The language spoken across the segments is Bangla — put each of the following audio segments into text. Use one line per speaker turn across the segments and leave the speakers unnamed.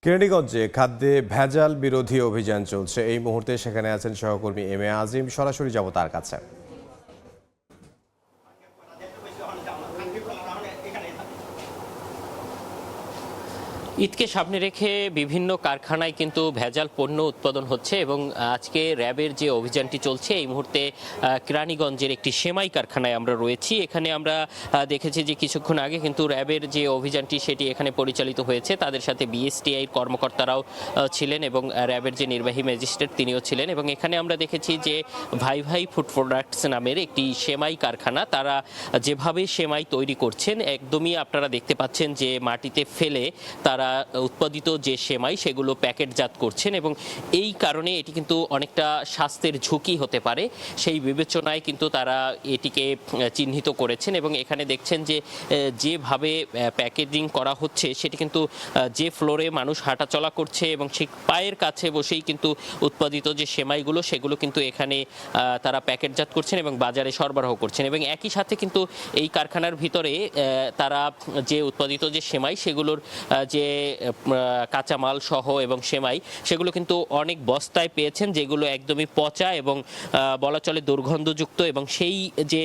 কেরানীগঞ্জে খাদ্যে ভেজাল বিরোধী অভিযান চলছে। এই মুহূর্তে সেখানে আছেন সহকর্মী এম এ আজিম। সরাসরি যাব তার কাছে।
ঈদকে সামনে রেখে বিভিন্ন কারখানায় কিন্তু ভেজাল পণ্য উৎপাদন হচ্ছে এবং আজকে র্যাবের যে অভিযানটি চলছে এই মুহূর্তে কেরানীগঞ্জের একটি সেমাই কারখানায় আমরা রয়েছি। এখানে আমরা দেখেছি যে কিছুক্ষণ আগে কিন্তু র্যাবের যে অভিযানটি সেটি এখানে পরিচালিত হয়েছে। তাদের সাথে বিএসটিআই কর্মকর্তারাও ছিলেন এবং র্যাবের যে নির্বাহী ম্যাজিস্ট্রেট তিনিও ছিলেন। এবং এখানে আমরা দেখেছি যে ভাই ভাই ফুড প্রোডাক্টস নামের একটি সেমাই কারখানা, তারা যেভাবে সেমাই তৈরি করছেন একদমই আপনারা দেখতে পাচ্ছেন যে মাটিতে ফেলে তারা উৎপাদিত যে সেমাই সেগুলো প্যাকেটজাত করছেন এবং এই কারণে এটি কিন্তু অনেকটা স্বাস্থ্যের ঝুঁকি হতে পারে, সেই বিবেচনায় কিন্তু তারা এটিকে চিহ্নিত করেছেন। এবং এখানে দেখছেন যে যেভাবে প্যাকেজিং করা হচ্ছে সেটি কিন্তু যে ফ্লোরে মানুষ হাঁটাচলা করছে এবং ঠিক পায়ের কাছে বসেই কিন্তু উৎপাদিত যে সেমাইগুলো সেগুলো কিন্তু এখানে তারা প্যাকেটজাত করছেন এবং বাজারে সরবরাহ করছেন। এবং একই সাথে কিন্তু এই কারখানার ভিতরে তারা যে উৎপাদিত যে সেমাই সেগুলোর যে কাঁচামাল সহ এবং সেমাই সেগুলো কিন্তু অনেক বস্তায় পেয়েছেন, যেগুলো একদমই পচা এবং বলা চলে দুর্গন্ধযুক্ত। এবং সেই যে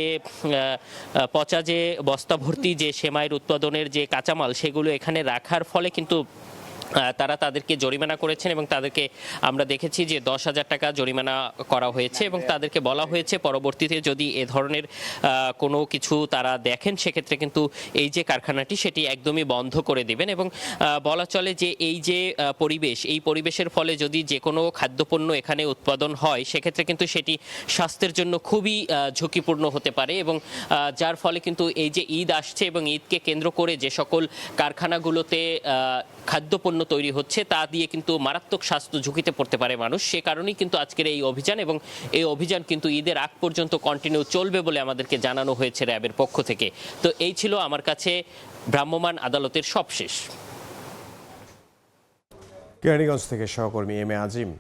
পচা যে বস্তা ভর্তি যে সেমাইয়ের উৎপাদনের যে কাঁচামাল সেগুলো এখানে রাখার ফলে কিন্তু তারা তাদেরকে জরিমানা করেছেন এবং তাদেরকে আমরা দেখেছি যে 10,000 টাকা জরিমানা করা হয়েছে এবং তাদেরকে বলা হয়েছে পরবর্তীতে যদি এ ধরনের কোনো কিছু তারা দেখেন সেক্ষেত্রে কিন্তু এই যে কারখানাটি সেটি একদমই বন্ধ করে দেবেন। এবং বলা চলে যে এই যে পরিবেশ, এই পরিবেশের ফলে যদি যে কোনো খাদ্যপণ্য এখানে উৎপাদন হয় সেক্ষেত্রে কিন্তু সেটি স্বাস্থ্যের জন্য খুবই ঝুঁকিপূর্ণ হতে পারে। এবং যার ফলে কিন্তু এই যে ঈদ আসছে এবং ঈদকে কেন্দ্র করে যে সকল কারখানাগুলোতে খাদ্যপণ্য তৈরি হচ্ছে তা দিয়ে কিন্তু মারাত্মক স্বাস্থ্য ঝুঁকিতে পড়তে পারে মানুষ। সে কারণেই কিন্তু আজকের এই অভিযান এবং এই অভিযান কিন্তু ঈদের আগ পর্যন্ত কন্টিনিউ চলবে বলে আমাদেরকে জানানো হয়েছে র্যাবের পক্ষ থেকে। তো এই ছিল আমার কাছে ভ্রাম্যমাণ আদালতের সবশেষ।
কেরানীগঞ্জ থেকে সহকর্মী এম এ আজিম।